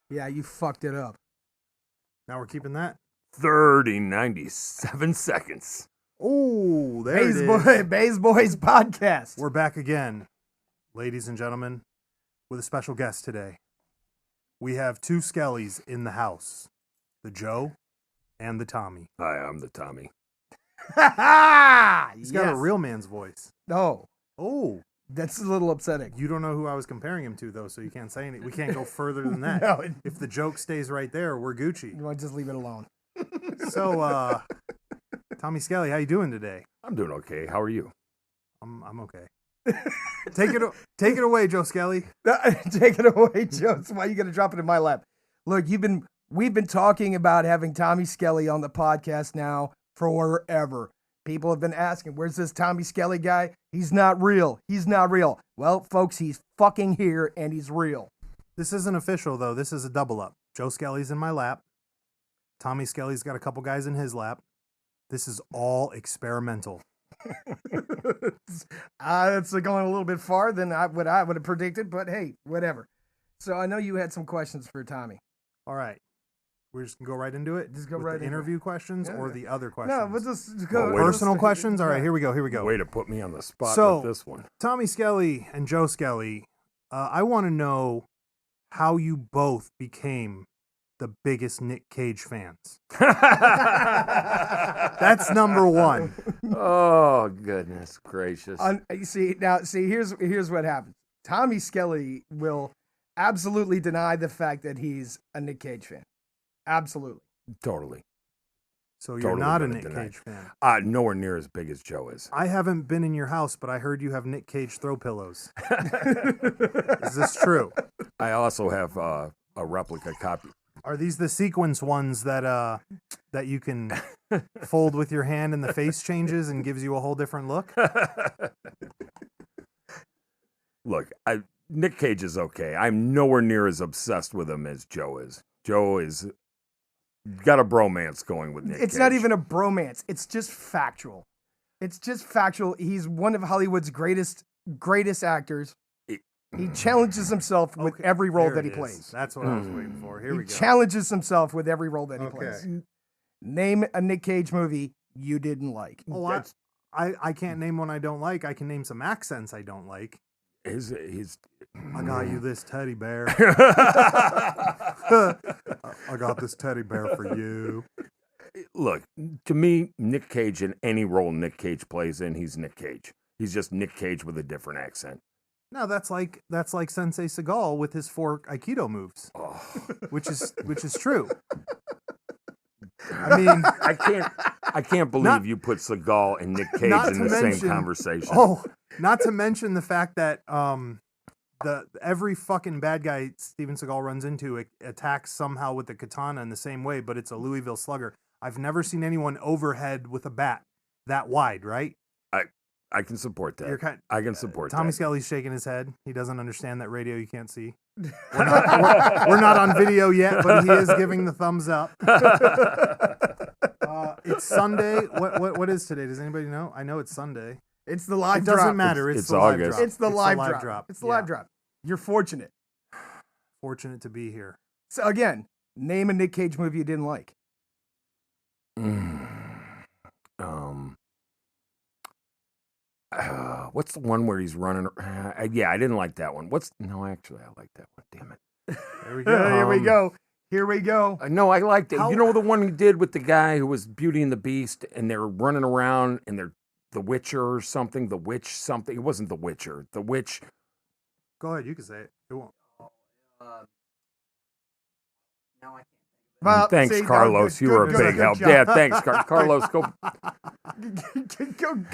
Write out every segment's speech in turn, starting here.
Yeah, you fucked it up. Now we're keeping that. 97 seconds. Oh, there it is. Bays Boys podcast. We're back again, ladies and gentlemen, with a special guest today. We have two Skellies in the house, the Joe and the Tommy. Hi, I'm the Tommy. He's got a real man's voice. No. Oh. That's a little upsetting. You don't know who I was comparing him to, though, so you can't say anything. We can't go further than that. No. If the joke stays right there, we're Gucci. You want to just leave it alone. So, Tommy Skelly, how you doing today? I'm doing okay. How are you? I'm okay. Take it away, Joe Skelly. Take it away, Joe. That's why you got to drop it in my lap. Look, we've been talking about having Tommy Skelly on the podcast now forever. People have been asking, where's this Tommy Skelly guy? He's not real. He's not real. Well, folks, he's fucking here, and he's real. This isn't official, though. This is a double up. Joe Skelly's in my lap. Tommy Skelly's got a couple guys in his lap. This is all experimental. That's going a little bit far than what I would have predicted, but hey, whatever. So I know you had some questions for Tommy. All right. We're just going to go right into it? Just go with right the into interview questions or the other questions? No, we'll just go. Personal questions? All right, here we go. Way to put me on the spot with this one. Tommy Skelly and Joe Skelly, I want to know how you both became the biggest Nic Cage fans. That's number one. Oh, goodness gracious. Here's what happens. Tommy Skelly will absolutely deny the fact that he's a Nic Cage fan. Absolutely. Totally. So you're not a Nic Cage fan? Nowhere near as big as Joe is. I haven't been in your house, but I heard you have Nic Cage throw pillows. Is this true? I also have a replica copy. Are these the sequence ones that you can fold with your hand and the face changes and gives you a whole different look? Look, Nic Cage is okay. I'm nowhere near as obsessed with him as Joe is. Joe is got a bromance going with Nic Cage. It's not even a bromance. It's just factual. He's one of Hollywood's greatest actors. He challenges himself with every role that he plays. That's what I was waiting for. Here we go. He challenges himself with every role that he plays. Name a Nic Cage movie you didn't like. Oh, I can't name one I don't like. I can name some accents I don't like. I got you this teddy bear. I got this teddy bear for you. Look, to me, Nic Cage, in any role Nic Cage plays in, he's Nic Cage. He's just Nic Cage with a different accent. No, that's like Sensei Seagal with his 4 Aikido moves, which is true. I mean, I can't believe you put Seagal and Nic Cage in the same conversation. Oh, not to mention the fact that every fucking bad guy Steven Seagal runs into attacks somehow with the katana in the same way, but it's a Louisville Slugger. I've never seen anyone overhead with a bat that wide, right? I can support that. I can support Tommy that. Skelly's shaking his head. He doesn't understand that radio you can't see. We're not on video yet, but he is giving the thumbs up. It's Sunday. What is today? Does anybody know? I know it's Sunday. It's the live drop. It doesn't matter. It's the August. live drop. It's the live drop. It's the live drop. You're fortunate. Fortunate to be here. So again, name a Nic Cage movie you didn't like. What's the one where he's running? Yeah, I didn't like that one. Actually, I like that one. Damn it. There we go. Here we go. No, I liked it. You know the one he did with the guy who was Beauty and the Beast, and they're running around, and they're the Witcher or something, the Witch something. It wasn't the Witcher. The Witch. Go ahead, you can say it. It won't. Now I can't. Well, thanks, Carlos. You were a big help. Yeah, thanks, Carlos. Go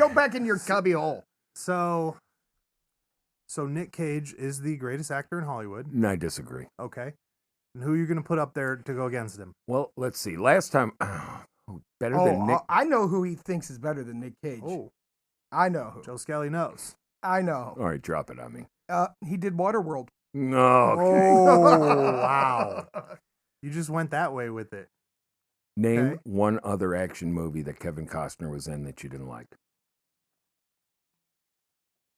back in your cubby hole. So Nic Cage is the greatest actor in Hollywood. I disagree. Okay. And who are you going to put up there to go against him? Well, let's see. Last time, better than Nick. I know who he thinks is better than Nic Cage. Oh. I know who. Joe Skelly knows. I know. All right, drop it on me. He did Waterworld. No. Oh, wow. You just went that way with it. Name one other action movie that Kevin Costner was in that you didn't like.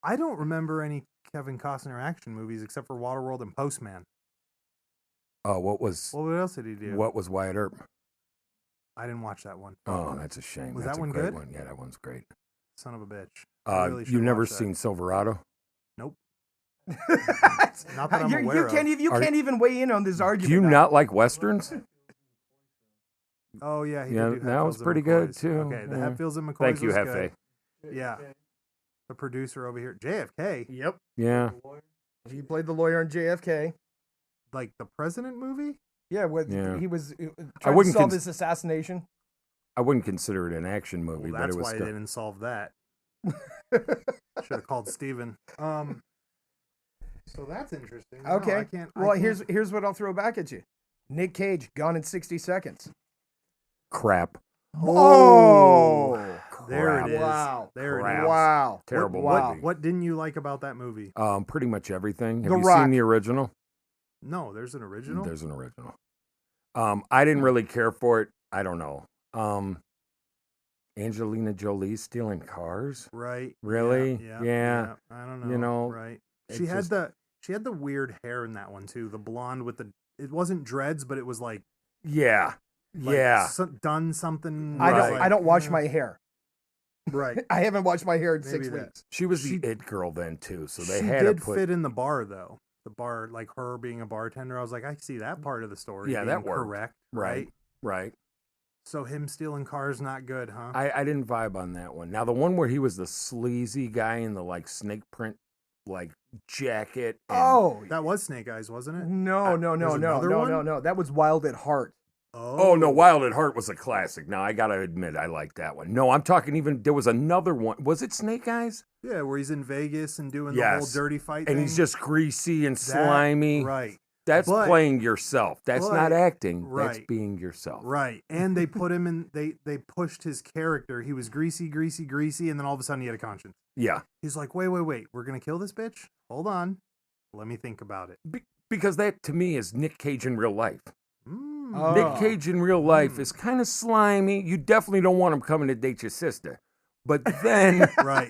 I don't remember any Kevin Costner action movies except for Waterworld and Postman. Oh, Well, what else did he do? what was Wyatt Earp? I didn't watch that one. Oh, that's a shame. Was That's that one a great good? one. Yeah, that one's great. Son of a bitch. I really You should've never watched that. seen Silverado? Nope. Not that I'm aware of. You can't even weigh in on this argument. Do you now. not like westerns? Oh yeah, he Yeah, did do that was Hatfields and pretty good, McCoys. too. Okay, the Yeah. Hatfields and McCoys. Thank you, was Hefe. good. Yeah. The producer over here, JFK. Yep. Yeah. He played the lawyer in JFK. Like the president movie. Yeah, Yeah. he was I trying to wouldn't solve this assassination. I wouldn't consider it an action movie, Well, but that's it was why still. they didn't solve that. Should have called Steven. So that's interesting. No, Okay. I can't. Well, I can't- here's what I'll throw back at you. Nick Cage, Gone in 60 Seconds. Crap. Oh, there crap. it is. Wow. There it Crap. is. Wow. Terrible Wow. movie. What didn't you like about that movie? Pretty much everything. Have The you Rock. seen the original? No, there's an original. There's an original. I didn't really care for it. I don't know. Angelina Jolie stealing cars? Right. Really? Yeah. I don't know. You know, right. it's She had just- she had the weird hair in that one too. The blonde with the it wasn't dreads, but it was like Yeah. Yeah. done something. I Right. don't. I don't wash my hair. Right. I haven't washed my hair in Maybe 6 that. weeks. She was She- the it girl then too, so they she had did to put. fit in the bar though. The bar, like her being a bartender, I was like, I see that part of the story. Yeah, being that worked. correct. Right. Right. So him stealing cars not good, huh? I didn't vibe on that one. Now the one where he was the sleazy guy in the like snake print like jacket. And, Oh That was Snake Eyes, wasn't it? no, no, no, There's no, another no, one? no, no. That was Wild at Heart. Oh no, Wild at Heart was a classic. Now I gotta admit I like that one. No, I'm talking even there was another one. Was it Snake Eyes? Yeah, where he's in Vegas and doing Yes. the whole dirty fight And thing. he's just greasy and That- slimy. Right. That's But- playing yourself. That's but- not acting. That's right. being yourself. Right. And they put him in they pushed his character. He was greasy, and then all of a sudden he had a conscience. Yeah. He's like, wait, we're gonna kill this bitch? Hold on. Let me think about it. Because that to me is Nick Cage in real life. Mm. Oh. Nick Cage in real life is kind of slimy. You definitely don't want him coming to date your sister. But then Right.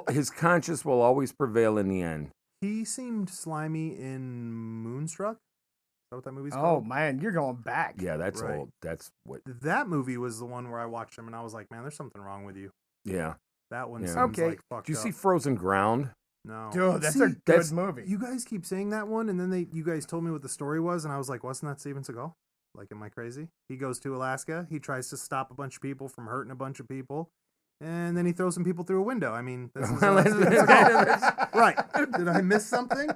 his conscience will always prevail in the end. He seemed slimy in Moonstruck. Is that what that movie's Oh called? man, you're going back. Yeah, that's Right. old. That's what That movie was the one where I watched him and I was like, man, there's something wrong with you. yeah. That one Yeah. sounds Okay. like fucked Do you up. see Frozen Ground? No. Dude, that's See, a good that's- movie. You guys keep saying that one, and then you guys told me what the story was, and I was like, wasn't that Steven Seagal? Like, am I crazy? He goes to Alaska, he tries to stop a bunch of people from hurting a bunch of people, and then he throws some people through a window. I mean, this is Well, Steven that's- Seagal. Right. Did I miss something?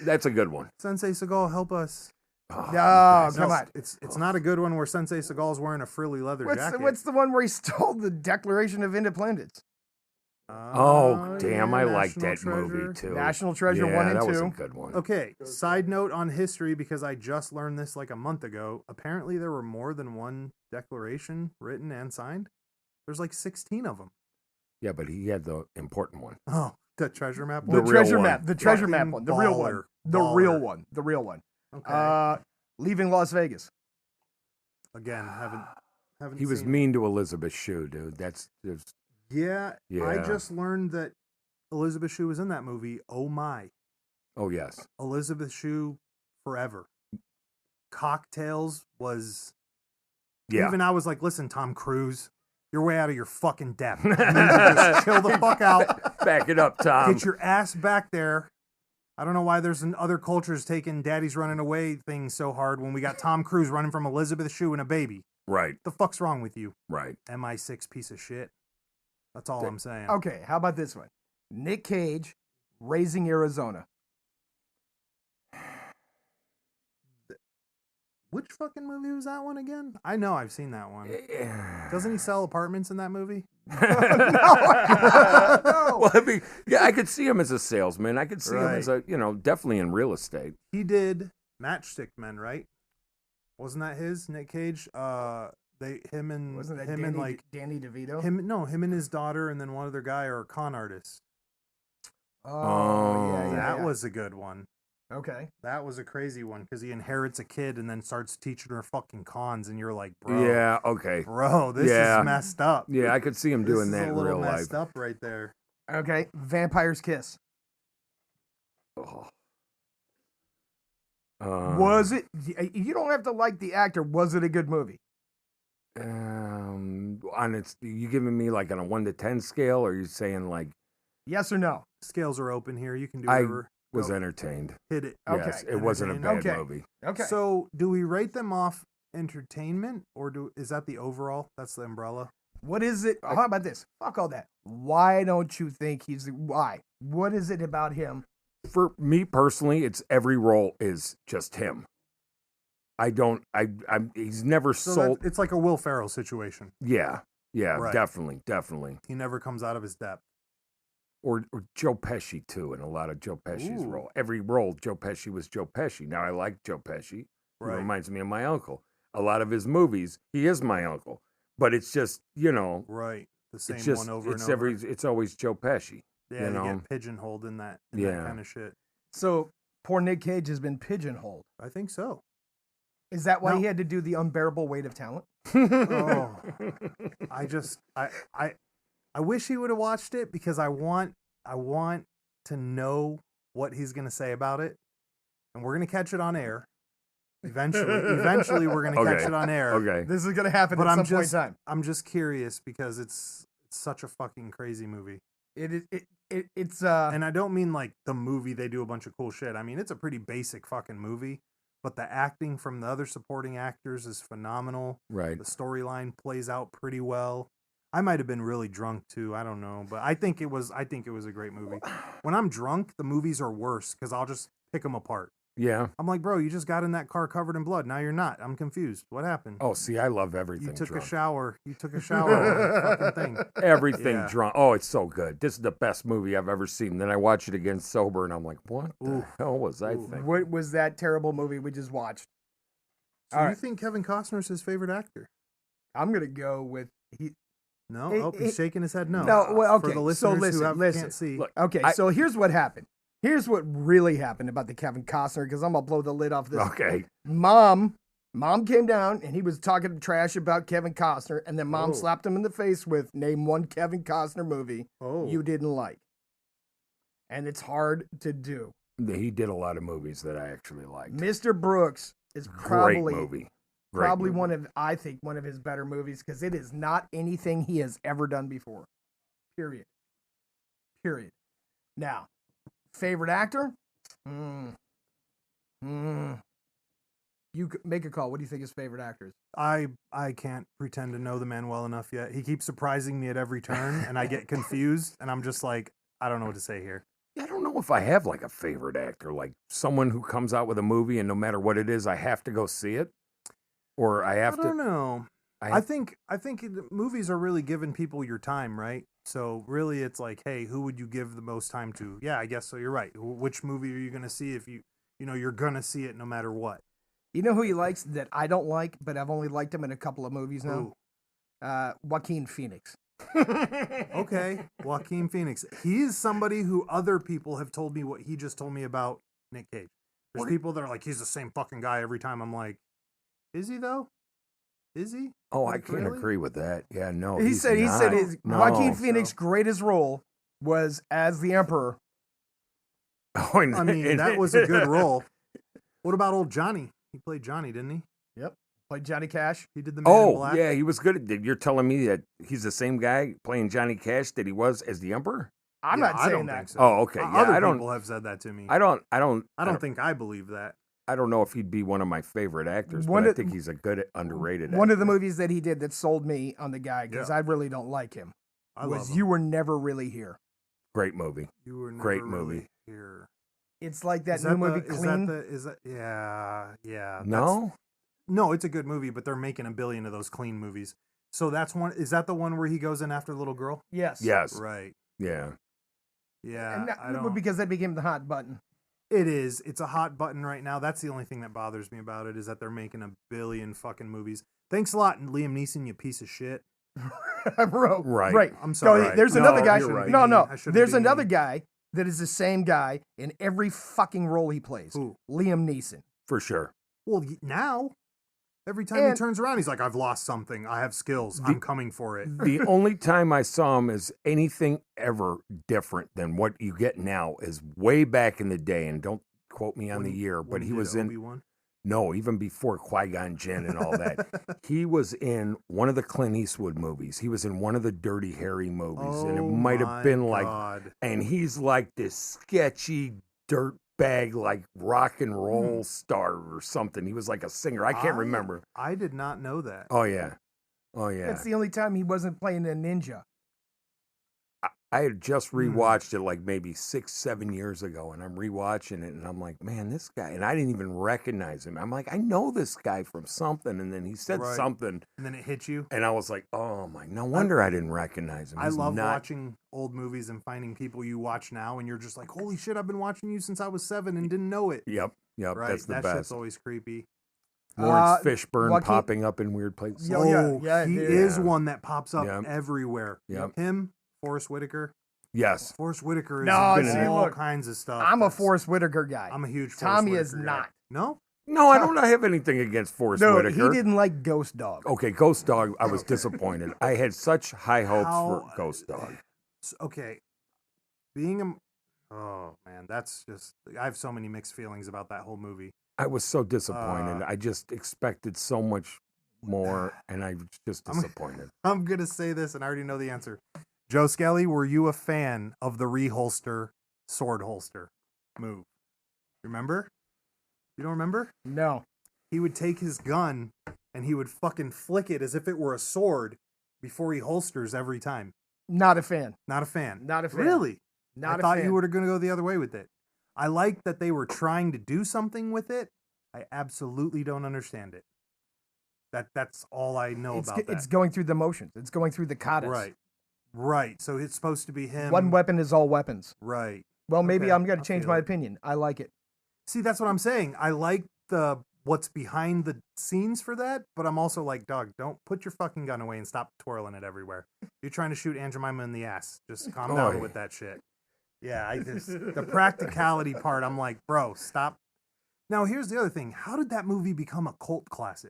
That's a good one. Sensei Seagal, help us. Oh, No, you guys. come No, on. It's not a good one where Sensei Seagal's wearing a frilly leather jacket. What's the one where he stole the Declaration of Independence? Oh, damn, I like National that movie Treasure. too. National Treasure yeah, 1 and that was 2. a good one. Okay, side note on history, because I just learned this like a month ago. Apparently, there were more than one declaration written and signed. There's like 16 of them. Yeah, but he had the important one. Oh, the treasure map The The one? real treasure one. map. The treasure map Fucking one. The real one. baller. The real Baller. one. The real one. Okay. Leaving Las Vegas. Again, haven't He was seen it. mean to Elizabeth Shue, dude. That's just Yeah, I Yeah. just learned that Elizabeth Shue was in that movie. Oh my. oh yes. Elizabeth Shue forever. Cocktails was Yeah. even I was like, listen, Tom Cruise, you're way out of your fucking depth. You need to just chill the fuck out. Back it up, Tom. Get your ass back there. I don't know why there's in other cultures taking daddy's running away things so hard when we got Tom Cruise running from Elizabeth Shue and a baby. Right, The fuck's wrong with you? right. MI6 piece of shit. That's all I'm saying. Okay, how about this one? Nick Cage, Raising Arizona. Which fucking movie was that one again? I know I've seen that one. Yeah. Doesn't he sell apartments in that movie? No. Well, I mean, yeah, I could see him as a salesman. I could see him as a, definitely in real estate. He did Matchstick Men, right? Wasn't that his Nick Cage? Wasn't that him and like Danny DeVito? him and his daughter and then one other guy are con artists. Oh, yeah, yeah. That yeah. was a good one. Okay. That was a crazy one because he inherits a kid and then starts teaching her fucking cons, and you're like, bro, Yeah, okay. bro, this Yeah. is messed up. Yeah, I could see him This doing is that a in little real life. messed up right there. Okay, Vampire's Kiss. Oh. Was it? You don't have to like the actor. Was it a good movie? You giving me like on a 1 to 10 scale, or are you saying like Yes or no? Scales are open here. You can do I whatever. was Go. entertained? Hit it. Yes, Okay. it wasn't a bad Okay. movie. Okay. So, do we rate them off entertainment, or is that the overall? That's the umbrella. What is it? How about this? Fuck all that. Why don't you think why? What is it about him? For me personally, it's every role is just him. He's never So sold. it's like a Will Ferrell situation. Yeah, Right. definitely. He never comes out of his depth. Or Joe Pesci too, in a lot of Joe Pesci's Ooh. role. Every role, Joe Pesci was Joe Pesci. Now I like Joe Pesci. He Right. reminds me of my uncle. A lot of his movies, he is my uncle. But it's just, Right. The same it's just one over it's and over. it's always Joe Pesci. Yeah, you they know? get pigeonholed in that Yeah. kind of shit. So poor Nic Cage has been pigeonholed. I think so. Is that why No. he had to do the unbearable weight of talent? Oh. I wish he would have watched it because I want to know what he's gonna say about it, and we're gonna catch it on air. Eventually, we're gonna catch it on air. Okay. This is gonna happen But at I'm some point in time. I'm just curious because it's such a fucking crazy movie. It's And I don't mean like the movie they do a bunch of cool shit. I mean it's a pretty basic fucking movie, but the acting from the other supporting actors is phenomenal. Right. The storyline plays out pretty well. I might have been really drunk too. I don't know, but I think it was a great movie. When I'm drunk, the movies are worse because I'll just pick them apart. Yeah. I'm like, bro, you just got in that car covered in blood. Now you're not. I'm confused. What happened? Oh, see, I love everything. you took drunk. a shower. You took a shower on the fucking thing. Everything Yeah. drunk. Oh, it's so good. This is the best movie I've ever seen. Then I watch it again sober, and I'm like, what the Ooh. hell was I Ooh. thinking? what was that terrible movie we just watched? So All you right. think Kevin Costner's his favorite actor? I'm gonna go with No? He's shaking his head no. No, well, okay, For the so listeners who listen. can't see. Look, Okay, so here's what happened. Here's what really happened about the Kevin Costner, because I'm gonna blow the lid off this. Okay. Mom came down and he was talking trash about Kevin Costner, and then Mom Oh. slapped him in the face with name one Kevin Costner movie Oh. you didn't like. And it's hard to do. He did a lot of movies that I actually liked. Mr. Brooks is Great probably movie. probably movie. one of his better movies, because it is not anything he has ever done before. Period. Now, favorite actor? You could make a call. What do you think his favorite actor is? I can't pretend to know the man well enough yet. He keeps surprising me at every turn, and I get confused, and I'm just like, I don't know what to say here. I don't know if I have like a favorite actor, like someone who comes out with a movie and no matter what it is, I have to go see it, or I have I don't to. know. I think movies are really giving people your time, right? So really, it's like, hey, who would you give the most time to? Yeah, I guess so. You're right. Which movie are you going to see if you're going to see it no matter what? You know who he likes that I don't like, but I've only liked him in a couple of movies now? Joaquin Phoenix. Okay, Joaquin Phoenix. He is somebody who other people have told me what he just told me about Nic Cage. There's people that are like, he's the same fucking guy every time. I'm like, is he though? Is he? Oh, I Like, can't really? agree with that. Yeah, no. He he's said not. his No. Joaquin Phoenix' So- greatest role was as the Emperor. Oh, and- I mean, and- that was a good role. What about old Johnny? He played Johnny, didn't he? Yep. Played Johnny Cash. He did the Man in Oh, Black. yeah, he was good. You're telling me that he's the same guy playing Johnny Cash that he was as the Emperor? I'm Yeah, not I saying don't that. think so. Oh, okay. Yeah, Other I don't. people have said that to me. I don't think I believe that. I don't know if he'd be one of my favorite actors, One but I of- think he's a good, underrated One of the actor. movies that he did that sold me on the guy, because Yeah. I really don't like him, I was love You him. Were Never Really Here. Great movie. You were never great really movie. here. It's like that Is new movie, is Clean. yeah. No? No, it's a good movie, but they're making $1 billion of those Clean movies. So that's one. Is that the one where he goes in after the little girl? Yes. Yes. Right. Yeah. Yeah. And I don't. because that became the hot button. It is. It's a hot button right now. That's the only thing that bothers me about it is that they're making $1 billion fucking movies. Thanks a lot, Liam Neeson, you piece of shit. Right. I'm sorry. No, there's No, another guy. you're right. No. I shouldn't There's be another mean. guy that is the same guy in every fucking role he plays. Who? Liam Neeson. For sure. Well, now Every time he And- turns around, he's like, "I've lost something. I have skills. I'm coming for it." The only time I saw him as anything ever different than what you get now is way back in the day, and don't quote me on the year, but he was in Obi-Wan. no, even before Qui-Gon Jinn and all that. He was in one of the Clint Eastwood movies. He was in one of the Dirty Harry movies, and it might have been like, and he's like this sketchy dirt bag, like rock and roll star or something. He was like a singer. I can't remember. I did not know that. Oh yeah. That's the only time he wasn't playing a ninja. I had just rewatched it like maybe 6-7 years ago, and I'm rewatching it, and I'm like, man, this guy, and I didn't even recognize him. I'm like, I know this guy from something, and then he said something, and then it hit you, and I was like, oh my, no wonder I didn't recognize him. I love watching old movies and finding people you watch now, and you're just like, holy shit, I've been watching you since I was 7 and didn't know it. Yep, Right, that's the that best. shit's always creepy. Lawrence Fishburne Joaquin- popping up in weird places. Yeah, he dude. is one that pops up Yep. everywhere. Yep. Him, Forrest Whitaker. Yes. Forrest Whitaker is No, in see, all look, kinds of stuff. I'm a That's- Forrest Whitaker guy. I'm a huge Forrest Tommy Whitaker is guy. not. No? No, I don't have anything against Forrest No, Whitaker. he didn't like Ghost Dog. Okay, Ghost Dog, I was disappointed. I had such high hopes for How- Ghost Dog. Okay. Being a... Oh, man, that's just... I have so many mixed feelings about that whole movie. I was so disappointed. I just expected so much more, and I was just disappointed. I'm going to say this, and I already know the answer. Joe Skelly, were you a fan of the reholster, sword holster move? Remember? You don't remember? No. He would take his gun, and he would fucking flick it as if it were a sword before he holsters every time. Not a fan. Not a fan. Not a fan. Really? Not I a thought fan. you were going to go the other way with it. I like that they were trying to do something with it. I absolutely don't understand it. That's all I know about that. It's going through the motions. It's going through the katas. Right. So it's supposed to be him. One weapon is all weapons. Right. Well, maybe Okay, I'm going to I change feel my it. opinion. I like it. See, that's what I'm saying. I like what's behind the scenes for that, but I'm also like, dog, don't put your fucking gun away and stop twirling it everywhere. You're trying to shoot Aunt Jemima in the ass. Just calm down with that shit. Yeah, the practicality part, I'm like, bro, stop. Now, here's the other thing. How did that movie become a cult classic?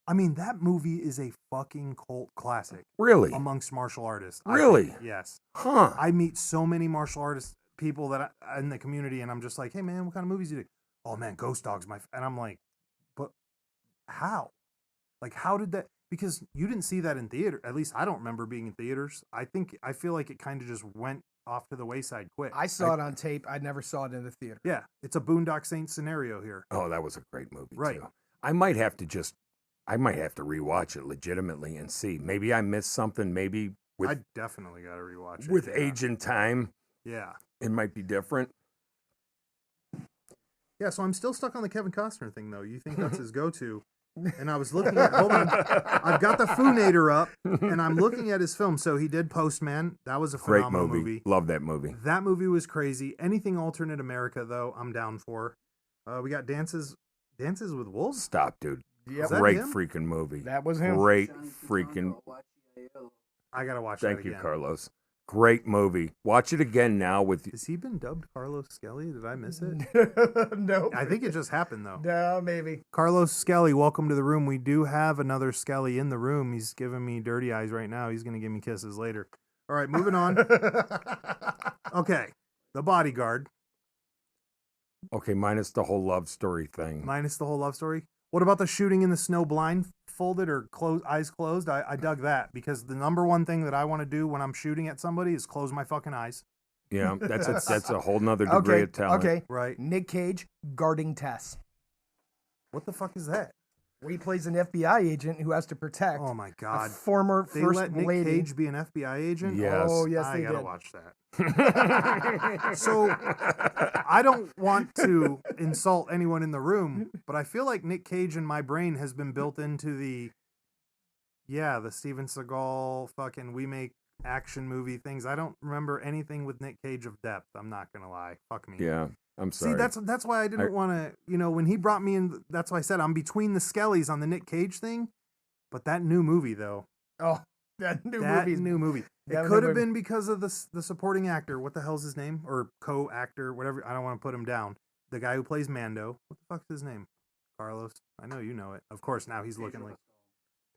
I mean, that movie is a fucking cult classic. Really? Amongst martial artists. Really? Yes. Huh. I meet so many martial artists, people that in the community, and I'm just like, hey, man, what kind of movies do you do? Oh, man, Ghost Dog's and I'm like, but how? Like, how did that? Because you didn't see that in theater. At least I don't remember being in theaters. I feel like it kind of just went off to the wayside quick. I saw it on tape. I never saw it in the theater. Yeah, it's a Boondock Saints scenario here. Oh, that was a great movie, Right. too. I might have to rewatch it legitimately and see. Maybe I missed something. Maybe I definitely got to rewatch it. with age and time, Yeah. it might be different. Yeah, so I'm still stuck on the Kevin Costner thing, though. You think that's his go-to. And I was looking at, hold on, I've got the Foonator up, and I'm looking at his film. So he did Postman. That was a Great phenomenal movie. Love that movie. That movie was crazy. Anything alternate America, though, I'm down for. We got Dances with Wolves. Stop, dude. Yep. Is that Great him? freaking movie. That was him. Great freaking. I got to watch Thank that you, again. Carlos. Great movie. Watch it again now with. Has he been dubbed Carlos Skelly? Did I miss it? No. I think it just happened, though. No, maybe. Carlos Skelly, welcome to the room. We do have another Skelly in the room. He's giving me dirty eyes right now. He's going to give me kisses later. All right, moving on. Okay, The Bodyguard, Okay, minus the whole love story thing. minus the whole love story. What about the shooting in the snow blindfolded or eyes closed? I dug that because the number one thing that I want to do when I'm shooting at somebody is close my fucking eyes. Yeah, that's a whole nother degree Okay. of talent. Okay. Right. Nick Cage guarding Tess. What the fuck is that? Where he plays an FBI agent who has to protect Oh my a god. former They first let Nick lady. Cage be an FBI agent? Yes. Oh, yes, I they gotta did. watch that. So I don't want to insult anyone in the room, but I feel like Nick Cage in my brain has been built into the Steven Seagal fucking we make action movie things. I don't remember anything with Nick Cage of depth. I'm not gonna lie. Fuck me. Yeah, I'm sorry. See, that's why I didn't want to. When he brought me in, that's why I said I'm between the Skellys on the Nick Cage thing. But that new movie though. Oh, that new movie. It could have been because of the supporting actor. What the hell's his name? Or co-actor, whatever. I don't want to put him down. The guy who plays Mando. What the fuck's his name? Carlos. I know you know it. Of course, now he's looking like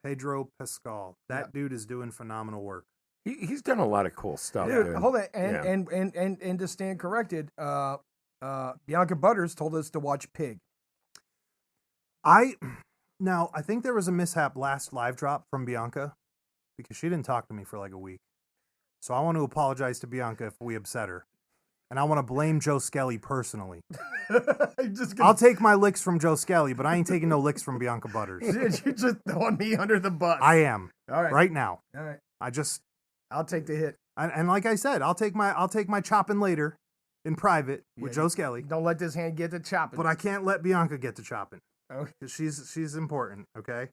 Pedro Pascal. That dude is doing phenomenal work. He's done a lot of cool stuff. Dude, hold on, and to stand corrected, Bianca Butters told us to watch Pig. I think there was a mishap last live drop from Bianca because she didn't talk to me for like a week. So I want to apologize to Bianca if we upset her. And I want to blame Joe Skelly personally. I'll take my licks from Joe Skelly, but I ain't taking no licks from Bianca Butters. You're just throwing me under the bus. I am. All right. Right now. All right. I'll take the hit. And like I said, I'll take my chopping later in private with Joe Skelly. Don't let this hand get to chopping. But I can't let Bianca get to chopping. Okay. Because she's important, okay?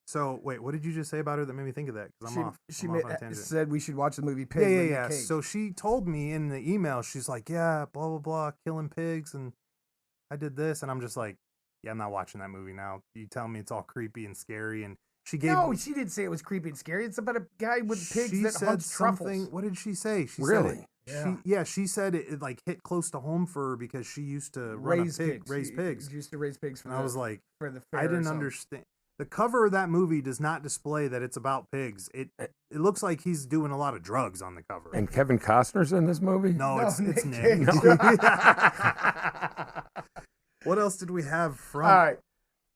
So, wait, what did you just say about her that made me think of that? Because I'm off. She I'm off on a tangent. said we should watch the movie Pig. Yeah. So she told me in the email, she's like, yeah, blah, blah, blah, killing pigs, and I did this. And I'm just like, yeah, I'm not watching that movie now. You tell me it's all creepy and scary. And she didn't say it was creepy and scary. It's about a guy with pigs that hunts truffles. What did she say? She really? She said it like hit close to home for her because she used to raise pigs. She used to raise pigs I was like, for the fair I didn't understand. The cover of that movie does not display that it's about pigs. It looks like he's doing a lot of drugs on the cover. And Kevin Costner's in this movie? No, it's Nick. No. What else did we have from?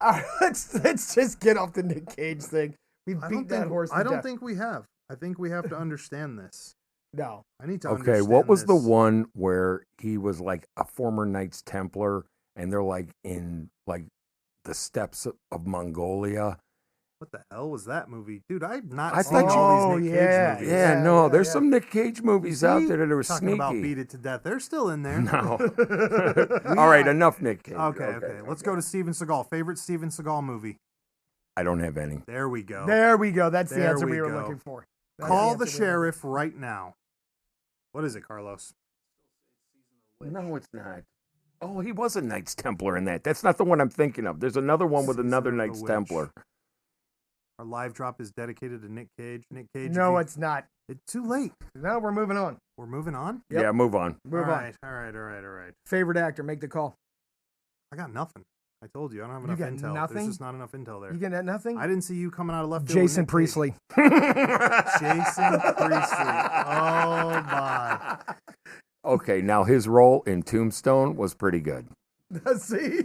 All right, let's just get off the Nic Cage thing. We beat that horse to I don't death. think we have. I think we have to understand this. No. I need to Okay, understand what was this. the one where he was like a former Knights Templar and they're like in like the steppes of Mongolia? What the hell was that movie? Dude, I've not I seen thought all these Nick Cage movies. Yeah, there's some Nick Cage movies out there that are Talking sneaky. about Beat It to Death. They're still in there. No. All right, enough Nick Cage. Okay. Let's go to Steven Seagal. Favorite Steven Seagal movie? I don't have any. There we go. That's the There answer we we were go. looking for. Call the sheriff right now. What is it, Carlos? No, it's not. Oh, he was a Knights Templar in that. That's not the one I'm thinking of. There's another one with another Season of the Knights Witch. Templar. Our live drop is dedicated to Nick Cage. Nick Cage. No, it's not. It's too late. No, we're moving on. We're moving on? Yep. Yeah, move on. Move on. All right. Favorite actor, make the call. I got nothing. I told you, I don't have You got got intel. nothing? There's just not enough intel there. You get nothing? I didn't see you coming out of left field. with Jason Nick Cage. Priestley. Jason Priestley. Oh, my. Okay, now his role in Tombstone was pretty good. See?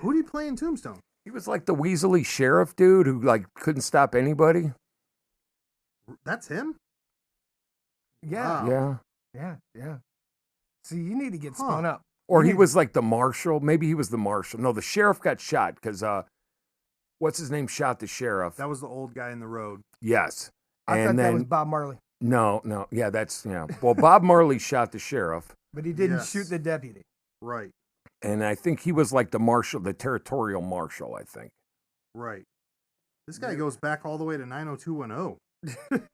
Who do you play in Tombstone? He was like the Weasley sheriff dude who like couldn't stop anybody. That's him? Yeah. Wow. Yeah. See, you need to get spun up. Or he was like the marshal. Maybe he was the marshal. No, the sheriff got shot because what's his name shot the sheriff. That was the old guy in the road. Yes. I thought that was Bob Marley. No. Yeah, Well, Bob Marley shot the sheriff. But he didn't shoot the deputy. Right. And I think he was like the marshal, the territorial marshal, I think. Right. This guy goes back all the way to 90210.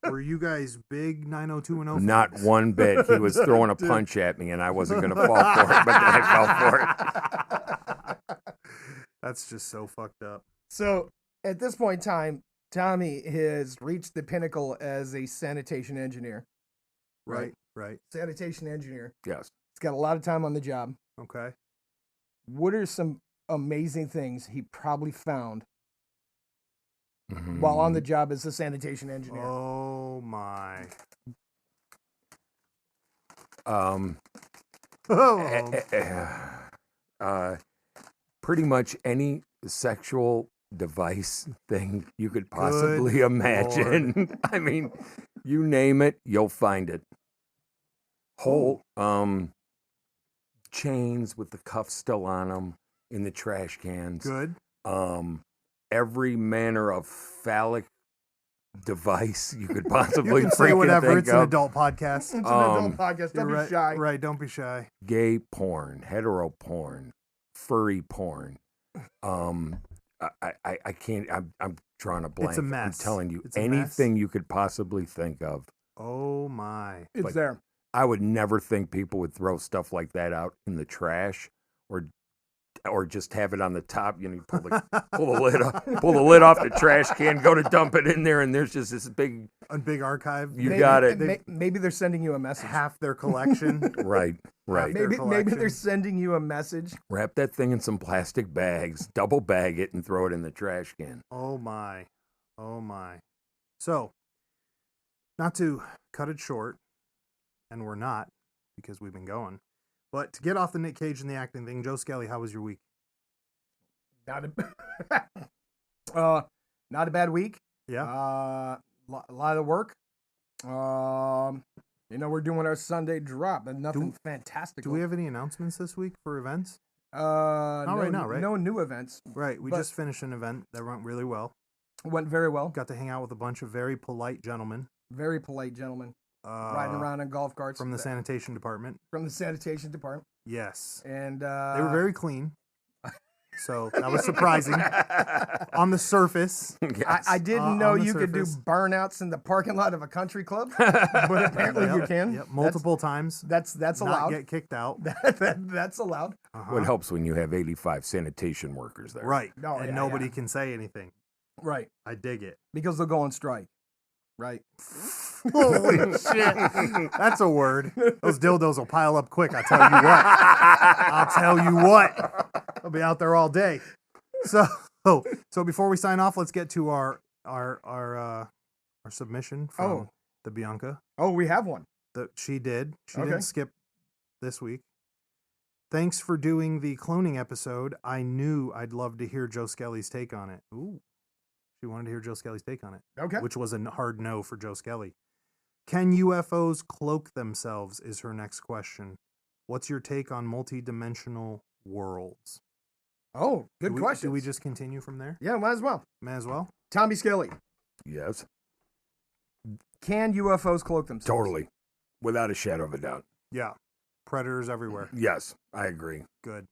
Were you guys big 90210? Not one bit. He was throwing a punch at me, and I wasn't going to fall for it, but then I fell for it. That's just so fucked up. So, at this point in time, Tommy has reached the pinnacle as a sanitation engineer. Right. Sanitation engineer. Yes. He's got a lot of time on the job. Okay. What are some amazing things he probably found while on the job as a sanitation engineer? Oh, my. Pretty much any sexual device thing you could possibly imagine. I mean, you name it, you'll find it. Whole chains with the cuffs still on them in the trash cans. Good. Every manner of phallic device you could possibly You can say whatever. think It's an of. adult podcast. It's an adult podcast. Don't You're be shy. Right. Don't be shy. Gay porn, hetero porn, furry porn. I can't. I'm drawing a blank. It's a mess. I'm telling you, It's a anything mess. you could possibly think of. Oh my. It's Like, there. I would never think people would throw stuff like that out in the trash, or or just have it on the top. You pull the lid off the trash can, go to dump it in there, and there's just this big archive. Got it. Maybe they're sending you a message. Half their collection. Right. Maybe they're sending you a message. Wrap that thing in some plastic bags, double bag it, and throw it in the trash can. Oh my. So, not to cut it short, and we're not, because we've been going, but to get off the Nic Cage and the acting thing, Joe Skelly, how was your week? Not a bad week. Yeah. A lot of work. We're doing our Sunday drop, and nothing fantastic. Do we have any announcements this week for events? Not right now, right? No new events. Right. We just finished an event that went really well. Went very well. Got to hang out with a bunch of very polite gentlemen. Very polite gentlemen. Riding around on golf carts. From the sanitation department. Yes. And they were very clean. So that was surprising. On the surface. Yes. I didn't know you could do burnouts in the parking lot of a country club, but apparently you can. Yep, multiple times. That's allowed. Not get kicked out. That's allowed. What helps when you have 85 sanitation workers there. Right. Nobody can say anything. Right. I dig it. Because they'll go on strike. Right. Holy shit. That's a word. Those dildos will pile up quick, I'll tell you what. I'll be out there all day. So before we sign off, let's get to our submission from the Bianca. Oh, we have one. She didn't skip this week. Thanks for doing the cloning episode. I knew I'd love to hear Joe Skelly's take on it. Ooh. She wanted to hear Joe Skelly's take on it. Okay. Which was a hard no for Joe Skelly. Can UFOs cloak themselves is her next question. What's your take on multidimensional worlds? Oh, good question. Do we just continue from there? Yeah, might as well. May as well. Tommy Skelly. Yes. Can UFOs cloak themselves? Totally. Without a shadow of a doubt. Yeah. Predators everywhere. Yes, I agree. Good.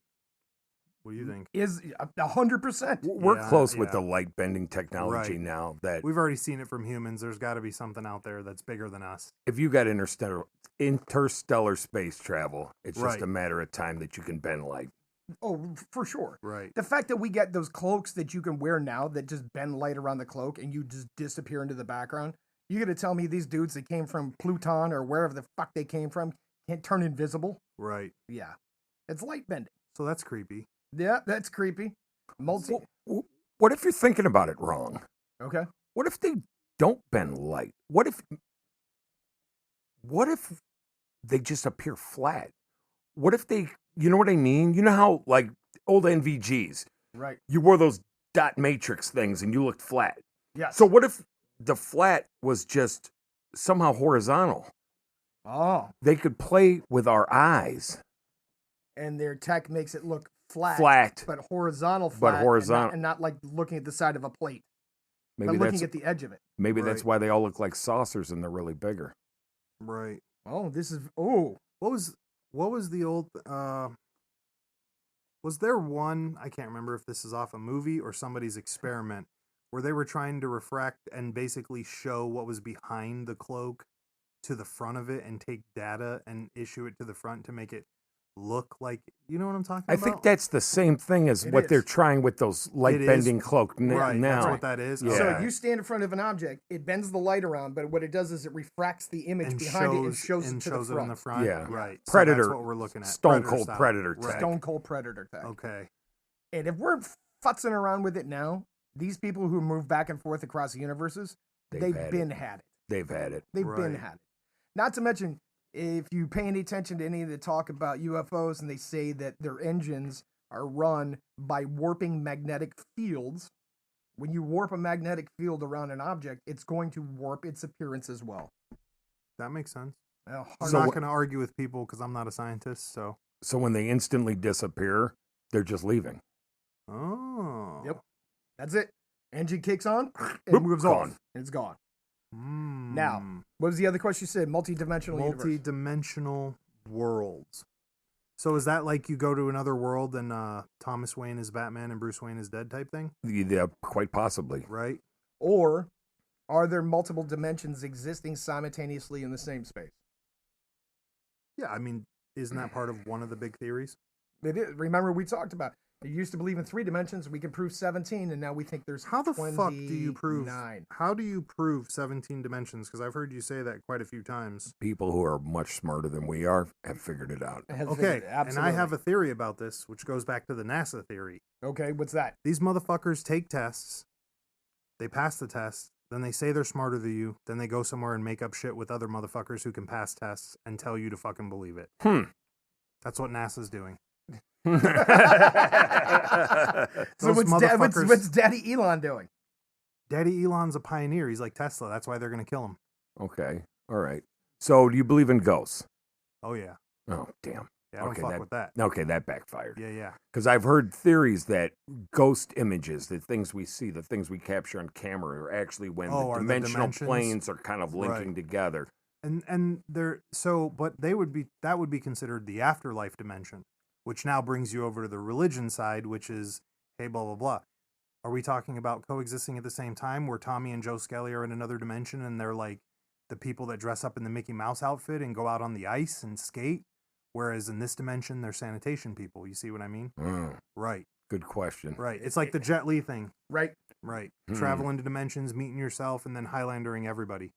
What do you think? Is 100%. We're close with the light bending technology now that we've already seen it from humans. There's got to be something out there that's bigger than us. If you got interstellar space travel, it's just a matter of time that you can bend light. Oh, for sure. Right. The fact that we get those cloaks that you can wear now that just bend light around the cloak and you just disappear into the background. You got to tell me these dudes that came from Pluton or wherever the fuck they came from can't turn invisible? Right. Yeah. It's light bending. So that's creepy. Yeah, that's creepy. What if you're thinking about it wrong? Okay. What if they don't bend light? What if they just appear flat? What if they, you know what I mean? You know how, like, old NVGs, right? You wore those dot matrix things and you looked flat. Yes. So what if the flat was just somehow horizontal? Oh. They could play with our eyes. And their tech makes it look flat, but horizontal flat, and not like looking at the side of a plate. Maybe but looking at the edge of it. Maybe that's why they all look like saucers and they're really bigger. Right. Oh, what was the old was there one, I can't remember if this is off a movie or somebody's experiment, where they were trying to refract and basically show what was behind the cloak to the front of it and take data and issue it to the front to make it look like, you know what I'm talking about? I think that's the same thing as what they're trying with those light bending cloak now. That's what that is. Yeah. So you stand in front of an object, it bends the light around, but what it does is it refracts the image behind it and shows it to the front. It in the front. Yeah. Right. Predator. So that's what we're looking at. Stone Cold Predator tech. Stone Cold Predator tech. Okay. And if we're futzing around with it now, these people who move back and forth across the universes, they've been had it. They've had it. They've been had it. Not to mention, if you pay any attention to any of the talk about UFOs and they say that their engines are run by warping magnetic fields, when you warp a magnetic field around an object, it's going to warp its appearance as well. That makes sense. I'm not going to argue with people because I'm not a scientist. So when they instantly disappear, they're just leaving. Oh. Yep. That's it. Engine kicks on, it moves on, and it's gone. Now, what was the other question you said? Multi-dimensional worlds. So is that like you go to another world and Thomas Wayne is Batman and Bruce Wayne is dead type thing? Yeah, quite possibly. Right. Or are there multiple dimensions existing simultaneously in the same space? Yeah, I mean, isn't that part of one of the big theories? It is. Remember, we talked about it used to believe in 3 dimensions. We can prove 17, and now we think there's How the 29. fuck do you prove? How do you prove 17 dimensions? Because I've heard you say that quite a few times. People who are much smarter than we are have figured it out. Okay, and I have a theory about this, which goes back to the NASA theory. Okay, what's that? These motherfuckers take tests, they pass the test, then they say they're smarter than you, then they go somewhere and make up shit with other motherfuckers who can pass tests and tell you to fucking believe it. That's what NASA's doing. So what's Daddy Elon doing? Daddy Elon's a pioneer. He's like Tesla. That's why they're going to kill him. Okay. All right. So do you believe in ghosts? Oh, yeah. Oh, damn. Yeah, I don't fuck with that. Okay, that backfired. Yeah. Because I've heard theories that ghost images, the things we see, the things we capture on camera, are actually when the dimensional planes are kind of linking together. And they're but that would be considered the afterlife dimension, which now brings you over to the religion side, which is, hey, blah, blah, blah. Are we talking about coexisting at the same time where Tommy and Joe Skelly are in another dimension and they're like the people that dress up in the Mickey Mouse outfit and go out on the ice and skate? Whereas in this dimension, they're sanitation people. You see what I mean? Right. Good question. Right. It's like the Jet Li thing. Right. Travel into dimensions, meeting yourself, and then Highlandering everybody.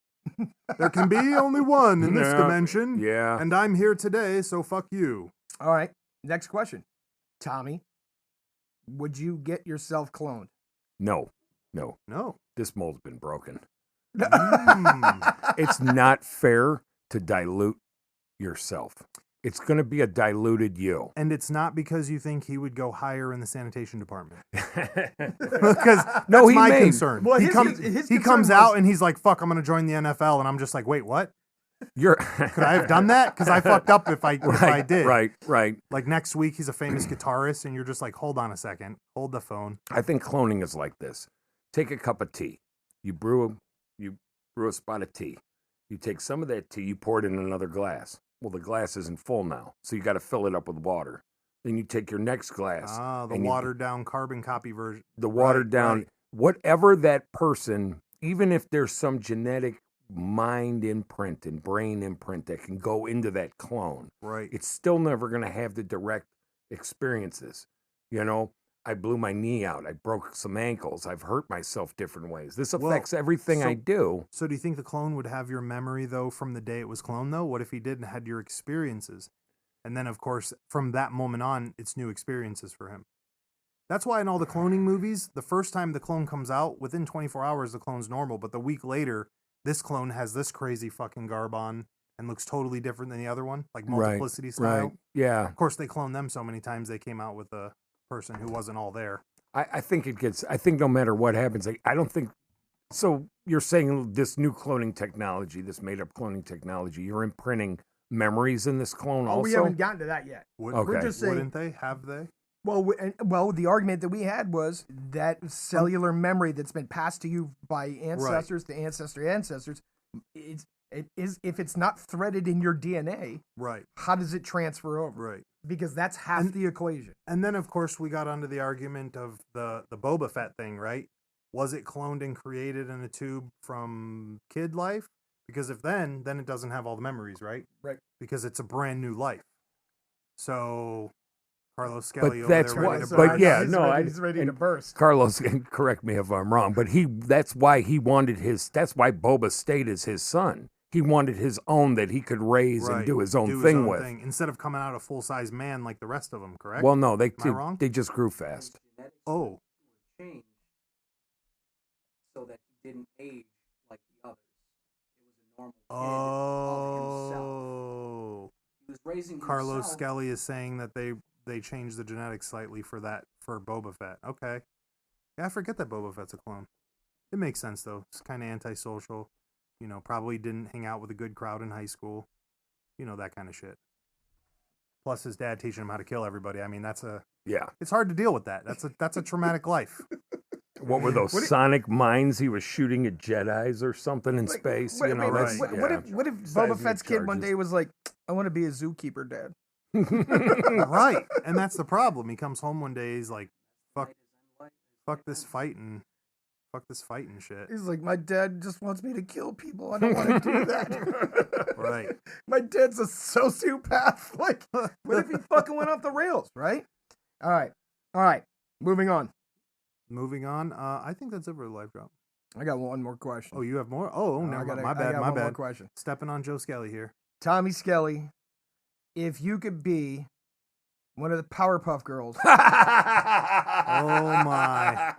There can be only one in this dimension. Yeah. And I'm here today, so fuck you. All right. Next question. Tommy, would you get yourself cloned? No. No. This mold's been broken. It's not fair to dilute yourself. It's going to be a diluted you. And it's not because you think he would go higher in the sanitation department. Because that's my concern. Well, he comes out and he's like, fuck, I'm going to join the NFL. And I'm just like, wait, what? Could I have done that? Because I fucked up if I did. Right. Like next week, he's a famous guitarist, and you're just like, hold on a second. Hold the phone. I think cloning is like this. Take a cup of tea. You brew a spot of tea. You take some of that tea, you pour it in another glass. Well, the glass isn't full now, so you got to fill it up with water. Then you take your next glass. The watered down carbon copy version. The watered down, whatever that person, even if there's some genetic mind imprint and brain imprint that can go into that clone, right? It's still never going to have the direct experiences. You know, I blew my knee out. I broke some ankles. I've hurt myself different ways. This affects everything I do. So do you think the clone would have your memory, though, from the day it was cloned, though? What if he did and had your experiences? And then, of course, from that moment on, it's new experiences for him. That's why in all the cloning movies, the first time the clone comes out, within 24 hours, the clone's normal. But the week later, this clone has this crazy fucking garb on and looks totally different than the other one, like multiplicity style. Right. Yeah. Of course, they cloned them so many times they came out with a person who wasn't all there. I think no matter what happens, I don't think, so you're saying this new cloning technology, this made up cloning technology, you're imprinting memories in this clone also? We haven't gotten to that yet. We're just saying, wouldn't they? Have they? Well, the argument that we had was that cellular memory that's been passed to you by ancestors to ancestors, if it's not threaded in your DNA, right? How does it transfer over? Right. Because that's half the equation. And then, of course, we got onto the argument of the Boba Fett thing, right? Was it cloned and created in a tube from kid life? Because if then it doesn't have all the memories, right? Right. Because it's a brand new life. So Carlos Skelly he's ready to burst. Carlos, correct me if I'm wrong, but that's why Boba stayed as his son. He wanted his own that he could raise and do his own thing with. Instead of coming out a full-size man like the rest of them, correct? Well, no, they just grew fast. Oh. Changed so that he didn't age like the others. It was a normal kid of himself. He was raising Carlos himself. Skelly is saying that they changed the genetics slightly for Boba Fett. Okay. Yeah, I forget that Boba Fett's a clone. It makes sense, though. It's kind of antisocial. You know, probably didn't hang out with a good crowd in high school. You know, that kind of shit. Plus his dad teaching him how to kill everybody. I mean, it's hard to deal with that. That's a traumatic life. What were those sonic mines he was shooting at Jedis or something in space? What if Boba Fett's kid one day was like, I want to be a zookeeper, Dad? Right. And that's the problem. He comes home one day, he's like, fuck this fight and Fuck this fighting shit. He's like, my dad just wants me to kill people. I don't want to do that. Right. My dad's a sociopath. Like, what if he fucking went off the rails, right? All right. Moving on. I think that's it for the live drop. I got one more question. Oh, you have more? Oh, No, never I got mind. My bad. one more question. Stepping on Joe Skelly here. Tommy Skelly, if you could be one of the Powerpuff Girls, Oh my.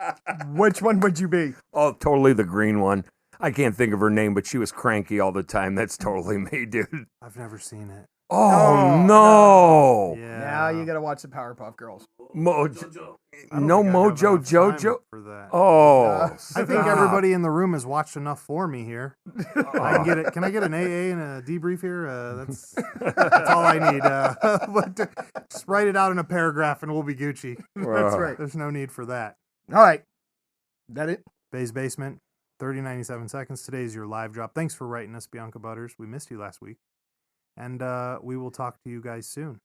which one would you be? Oh, totally the green one. I can't think of her name, but she was cranky all the time. That's totally me, dude. I've never seen it. Oh, no. Yeah. Now you got to watch the Powerpuff Girls. Mojo. I don't No think I have Mojo enough time Jojo. for that. Oh. Uh, I think stop. everybody in the room has watched enough for me here. I can get it. Can I get an AA and a debrief here? That's all I need. But just write it out in a paragraph and we'll be Gucci. That's right. There's no need for that. All right. That it? Bay's Basement, 30-97 seconds. Today's your live drop. Thanks for writing us, Bianca Butters. We missed you last week. And we will talk to you guys soon.